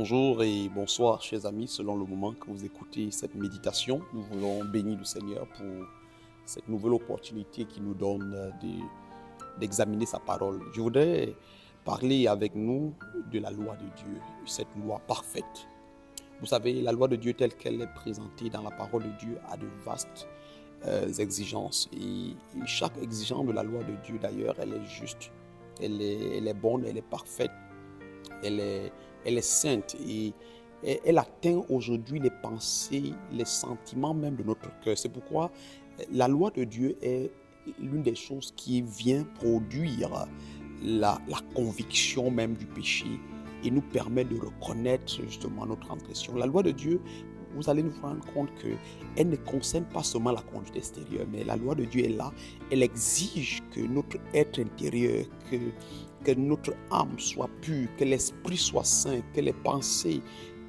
Bonjour et bonsoir, chers amis, selon le moment que vous écoutez cette méditation. Nous voulons bénir le Seigneur pour cette nouvelle opportunité qu'il nous donne d'examiner sa parole. Je voudrais parler avec nous de la loi de Dieu, cette loi parfaite. Vous savez, la loi de Dieu telle qu'elle est présentée dans la parole de Dieu a de vastes exigences. Et chaque exigence de la loi de Dieu, d'ailleurs, elle est juste, elle est bonne, elle est parfaite. Elle est sainte et elle atteint aujourd'hui les pensées, les sentiments même de notre cœur. C'est pourquoi la loi de Dieu est l'une des choses qui vient produire la conviction même du péché et nous permet de reconnaître justement notre transgression. La loi de Dieu, vous allez nous rendre compte qu'elle ne concerne pas seulement la conduite extérieure, mais la loi de Dieu est là. Elle exige que notre être intérieur, que notre âme soit pure, que l'esprit soit saint, que les pensées,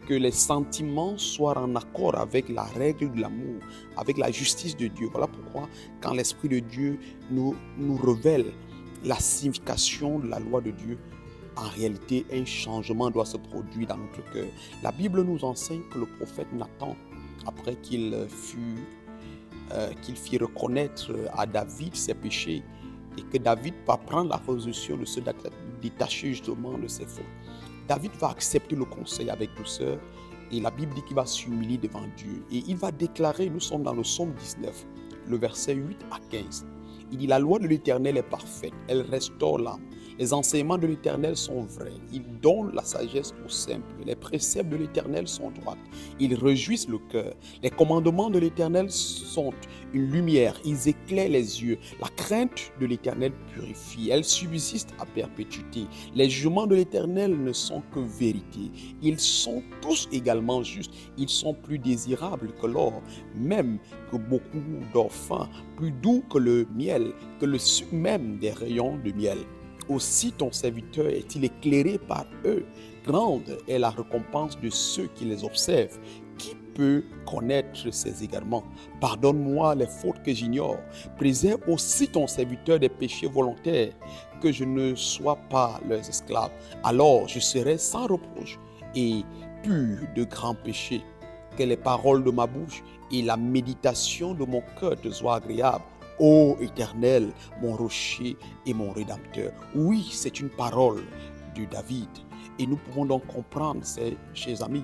que les sentiments soient en accord avec la règle de l'amour, avec la justice de Dieu. Voilà pourquoi quand l'Esprit de Dieu nous révèle la signification de la loi de Dieu, en réalité, un changement doit se produire dans notre cœur. La Bible nous enseigne que le prophète Nathan, après qu'il fit reconnaître à David ses péchés, et que David va prendre la résolution de se détacher justement de ses fautes. David va accepter le conseil avec douceur et la Bible dit qu'il va s'humilier devant Dieu. Et il va déclarer, nous sommes dans le psaume 19, le verset 8 à 15. Il dit, la loi de l'Éternel est parfaite, elle restaure l'âme. Les enseignements de l'Éternel sont vrais. Ils donnent la sagesse aux simples. Les préceptes de l'Éternel sont droits. Ils réjouissent le cœur. Les commandements de l'Éternel sont une lumière. Ils éclairent les yeux. La crainte de l'Éternel purifie. Elle subsiste à perpétuité. Les jugements de l'Éternel ne sont que vérité. Ils sont tous également justes. Ils sont plus désirables que l'or, même que beaucoup d'or fin, plus doux que le miel, que le sucre même des rayons de miel. Aussi ton serviteur est-il éclairé par eux. Grande est la récompense de ceux qui les observent. Qui peut connaître ces égarements? Pardonne-moi les fautes que j'ignore. Préserve aussi ton serviteur des péchés volontaires, que je ne sois pas leurs esclaves. Alors je serai sans reproche et pur de grands péchés. Que les paroles de ma bouche et la méditation de mon cœur te soient agréables. Ô Éternel, mon rocher et mon rédempteur. Oui, c'est une parole de David. Et nous pouvons donc comprendre, chers amis,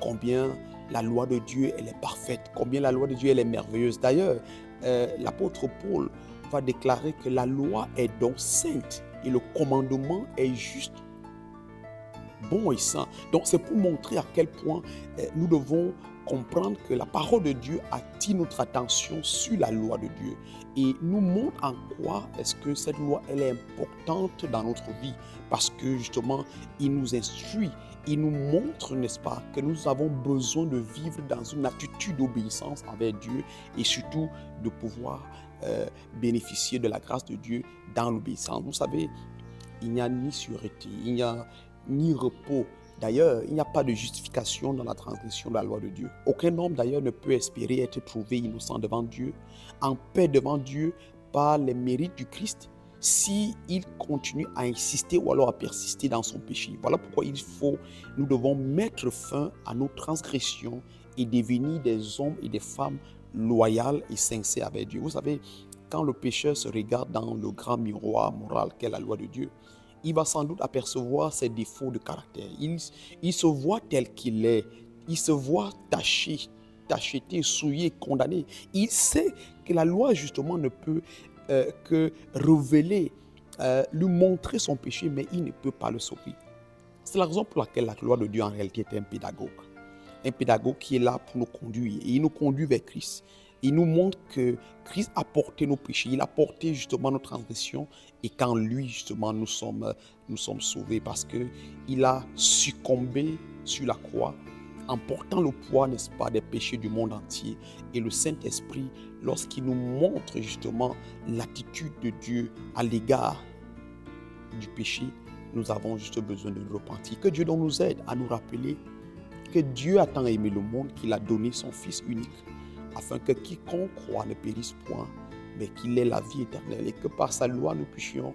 combien la loi de Dieu, elle est parfaite, combien la loi de Dieu, elle est merveilleuse. D'ailleurs, l'apôtre Paul va déclarer que la loi est donc sainte et le commandement est juste, bon et saint. Donc, c'est pour montrer à quel point nous devons comprendre que la parole de Dieu attire notre attention sur la loi de Dieu et nous montre en quoi est-ce que cette loi elle est importante dans notre vie, parce que justement il nous instruit, il nous montre, n'est-ce pas, que nous avons besoin de vivre dans une attitude d'obéissance envers Dieu et surtout de pouvoir bénéficier de la grâce de Dieu dans l'obéissance. Vous savez, il n'y a ni sûreté, il n'y a ni repos. D'ailleurs, il n'y a pas de justification dans la transgression de la loi de Dieu. Aucun homme d'ailleurs ne peut espérer être trouvé innocent devant Dieu, en paix devant Dieu par les mérites du Christ, s'il continue à insister ou alors à persister dans son péché. Voilà pourquoi nous devons mettre fin à nos transgressions et devenir des hommes et des femmes loyaux et sincères avec Dieu. Vous savez, quand le pécheur se regarde dans le grand miroir moral qu'est la loi de Dieu, il va sans doute apercevoir ses défauts de caractère. Il se voit tel qu'il est. Il se voit tacheté, souillé, condamné. Il sait que la loi, justement, ne peut que révéler, lui montrer son péché, mais il ne peut pas le sauver. C'est la raison pour laquelle la loi de Dieu, en réalité, est un pédagogue. Un pédagogue qui est là pour nous conduire. Et il nous conduit vers Christ. Il nous montre que Christ a porté nos péchés, il a porté justement nos transgressions et qu'en lui justement nous sommes sauvés parce qu'il a succombé sur la croix en portant le poids, n'est-ce pas, des péchés du monde entier. Et le Saint-Esprit, lorsqu'il nous montre justement l'attitude de Dieu à l'égard du péché, nous avons juste besoin de nous repentir. Que Dieu donc nous aide à nous rappeler que Dieu a tant aimé le monde qu'il a donné son Fils unique, afin que quiconque croit ne périsse point, mais qu'il ait la vie éternelle et que par sa loi nous puissions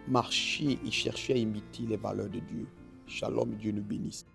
marcher et chercher à imiter les valeurs de Dieu. Shalom, Dieu nous bénisse.